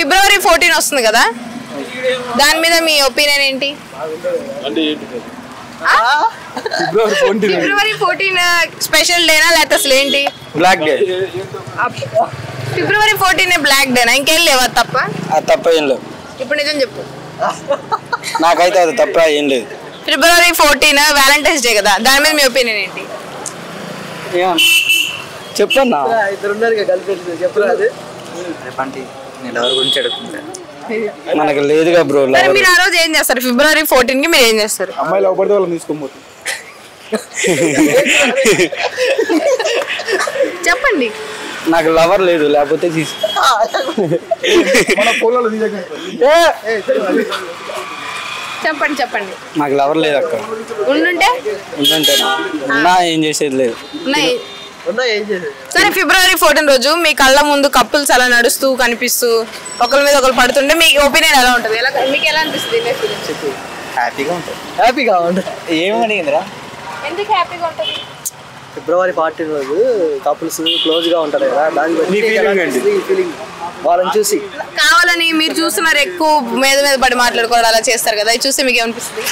ఫిబ్రవరి 14 వస్తుంది కదా, దాని మీద మీ ఒపీనియన్ ఏంటి? ఫిబ్రవరి 14 స్పెషల్ డేనా లేకపోతే అసలు ఏంటి? Black day. ఫిబ్రవరి 14 బ్లాక్ డేనా? ఇంకేం లేవా తప్ప? తప్ప ఏం లేవు. ఇప్పుడు నిజం చెప్పు. నాకైతే అది తప్ప ఏం లేదు. ఫిబ్రవరి 14 వ్యాలంటైన్స్ డే కదా, దాని మీద మీ ఒపీనియన్ ఏంటి? చెప్పన్నా. మనకు లేదుగా బ్రో. మీరు ఆ రోజు ఏం చేస్తారు? ఫిబ్రవరి 14 మీరు ఏం చేస్తారు? అమ్మాయిలు అవపడితే వాళ్ళని తీసుకోబోతుంది. చెప్పండి. నాకు లవర్ లేదు, లేకపోతే చెప్పండి చెప్పండి. నాకు లవర్ లేదు అక్క. ఉండుంటే ఉన్నా ఏం చేసేది లేదు. సరే, ఫిబ్రవరి 14 రోజు మీ కళ్ళ ముందు కపుల్స్ అలా నడుస్తూ కనిపిస్తూ ఒకరి మీద ఒకరు పడుతుంటే మీ ఒపీనియన్ ఎలా ఉంటుంది? మీకు ఎలా అనిపిస్తుంది? హ్యాపీగా ఉంటుంది. ఏమడిగిందిరా? ఎందుకు హ్యాపీగా ఉంటుంది? ఫిబ్రవరి 14 రోజు కపుల్స్ క్లోజ్ గా ఉంటారు కదా, వాళ్ళని చూసి కావాలని మీరు చూస్తున్నారు, ఎక్కువ మీద మీద పడి మాట్లాడుకోవడం అలా చేస్తారు కదా, అది చూస్తే మీకు ఏమనిపిస్తుంది?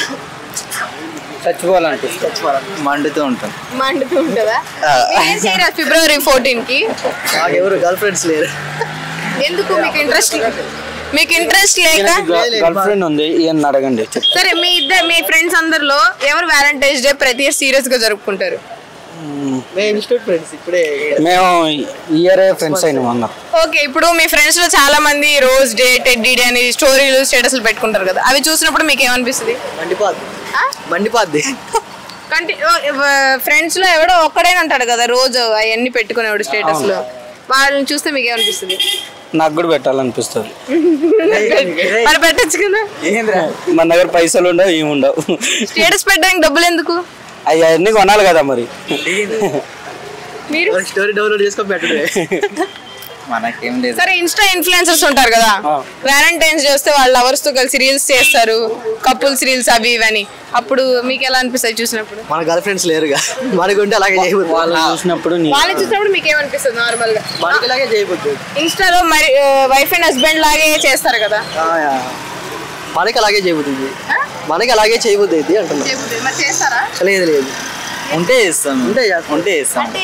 చచ్చిపోవాలనిపిస్తుంది. మండుతూ ఉంటుందా? ఏం చేయరా ఫిబ్రవరి 14 నాకు ఎవరు గర్ల్ ఫ్రెండ్స్ లేరు. ఎందుకు? మీకు ఇంట్రెస్ట్ లేక? గర్ల్ ఫ్రెండ్ ఉంది, ఈయన అడగండి. సరే, మీ ఫ్రెండ్స్ అందరిలో ఎవరు వ్యాలంటైన్స్ డే ప్రతి ఇయర్ సీరియస్ గా జరుపుకుంటారు? మేము ఇయర్ ఫ్రెండ్స్ అయినా అన్నారు. ఓకే, ఇప్పుడు మీ ఫ్రెండ్స్ లో చాలా మంది రోజ్ డే, టెడ్డీ డే అని స్టోరీలు స్టేటస్లు పెట్టుకుంటారు కదా, అవి చూసినప్పుడు మీకు ఏమనిపిస్తుంది? మండిపోద్ది. ఫ్రెండ్స్ లో ఎవడో ఒక్కడైనా అంటాడు కదా రోజు అవన్నీ పెట్టుకునేవాడు స్టేటస్ లో, వాళ్ళని చూస్తే మీకు ఏమనిపిస్తుంది? నాకు కూడా పెట్టాలనిపిస్తుంది. మరి పెట్టచ్చు కదా. మన దగ్గర పైసలు ఉండవు, ఏముండవు. స్టేటస్ పెట్టడానికి డబ్బులు ఎందుకు? అవన్నీ కొనాలి కదా మరి. మీరు స్టోరీ డౌన్లోడ్ చేసుకొని పెట్టడే. మనకేం లేదు. సరే, ఇన్స్టా ఇన్ఫ్లుయెన్సర్స్ ఉంటారు కదా, వ్యాలంటైన్స్ చేస్తే వాళ్ళ లవర్స్ తో కలిసి రీల్స్ చేస్తారు, కపుల్స్ రీల్స్ అవి ఇవని, అప్పుడు మీకు ఎలా అనిపిస్తుంది చూసినప్పుడు? మన గర్ల్ ఫ్రెండ్స్ లేరుగా, మనకుంటే అలాగే చేయబోతుంది. వాళ్ళని చూసినప్పుడు మీకు ఏమనిపిస్తుంది? నార్మల్ గా మనకి ఇలాగే చేయబోతుంది. ఇన్స్టాలో మరి వైఫ్ అండ్ హస్బెండ్ లాగే చేస్తారు కదా, మనకి అలాగే చేయబోతుంది. మనకి అలాగే చేయబోతుంది అంటున్నా. మరి చేస్తారా? లేదు లేదు, ఉంటే ఇస్తాం. అంటే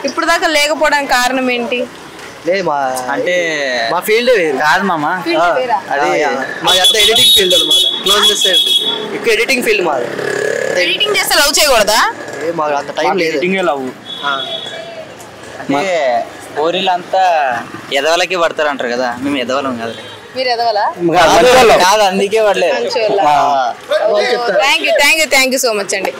ఇప్పుడు దాకా లేకపోవడానికి కారణం ఏంటి? అంటే మా ఫీల్డ్ కాదు మామ, అది మా ఎడిటింగ్ ఫీల్డ్ అనమాట. క్లోజ్ ఎక్కువ ఎడిటింగ్ ఫీల్డ్ మాది. ఎడిటింగ్ చేస్తే లవ్ చేయకూడదా? మాకు అంత టైం లేదు. లవ్ ఊరిలంతా ఎదవలకి పడతారు అంటారు కదా, మేము ఎదవలం కదా. మీరు ఎదవలా? కాదు, అందుకే పడలేదు. థ్యాంక్ యూ సో మచ్ అండి.